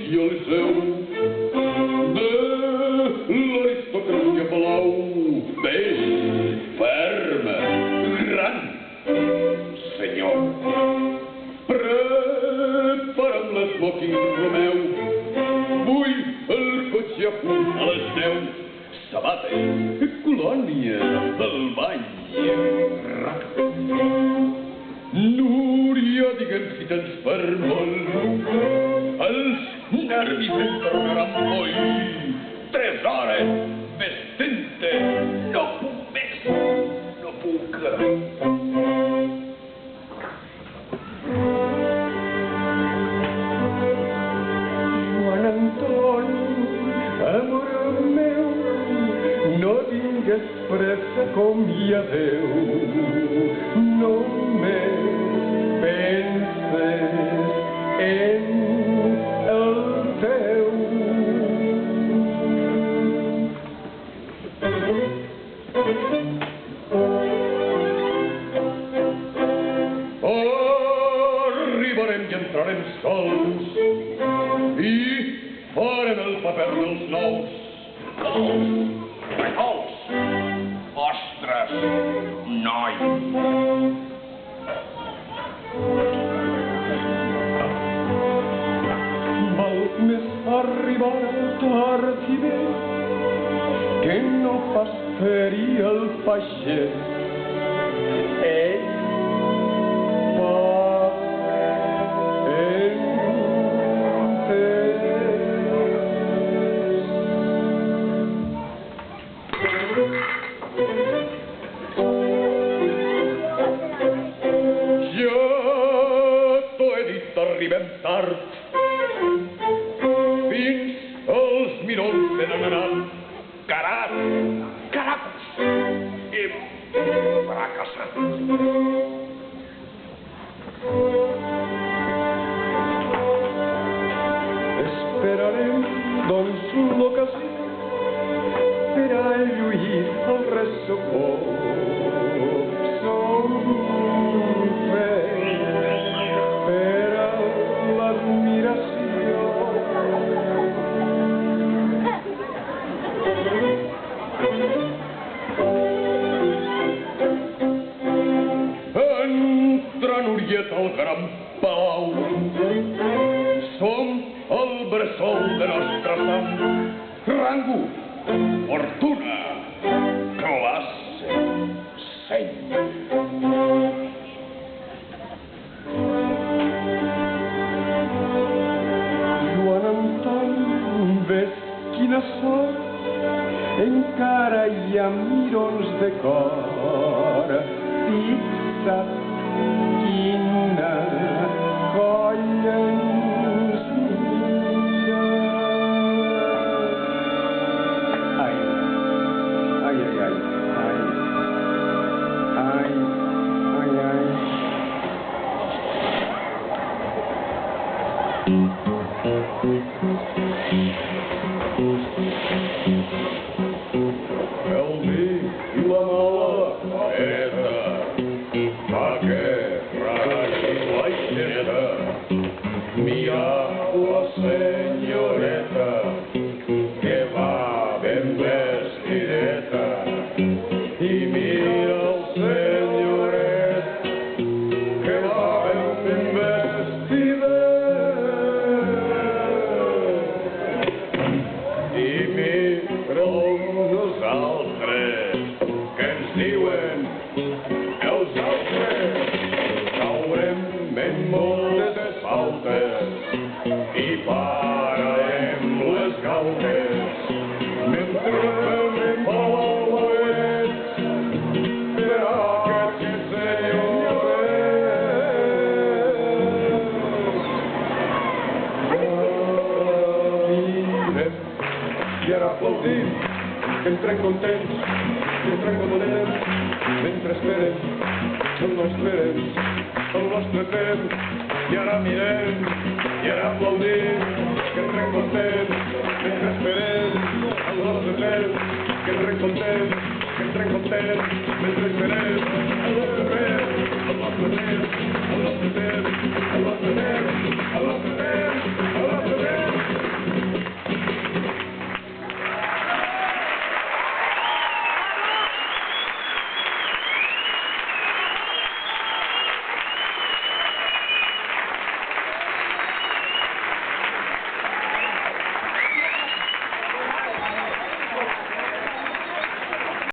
inicia el liceu de l'aristocràcia palau, vell, ferma, gran, senyor. Prepara'm l'esmoquing Romeu, vull el cotxe a punt a les 10, sabates, colònia, el bany, Núria, digue'm si tens per molt, els nervis em tornaran boi. 3 hores vestint-te, no puc més, no puc. Joan Antoni, amor meu, no tingues pressa com hi ha Déu, només penses en el teu. Arribarem i entrarem sols i farem el paper dels nous. Recolts! Ostres, noi! Val més arribar tard i bé que no pas ferir el pagès. Ell poc entès. Ja t'ho he dit, arribem tard. Fins els mirons se n'han anat. Caracos! Hem fracassat. Esperarem, doncs, l'ocasió per a lluir el ressocó. Som fets per a l'admiració. Entra Nurieta al gran palau. Som el bressol de nostra sang. Rango, fortuna, classe, seny. Joan Antoni, ves quina sort, encara hi ha mirons de cor. Fixa't quina colla ens mira. Ai, ai, ai, ai, ai, ai, ai, ai. El vi i la mala neta, fa que ragi la xereta. Mira la senyoreta, que va ben vestideta. I mira el senyoret, que va ben vestidet. I mira'l nosaltres, que ens diuen els altres. Caurem en moltes faltes i pararem les galtes mentre fem palauets per a aquests senyorets. I ara aplaudim, que entrem contents, que entrem contents, mentre esperem el nostre temps. I ara mirem, i ara aplaudim, que entrem contents, mentre esperem el nostre temps. Que entrem contents, mentre esperem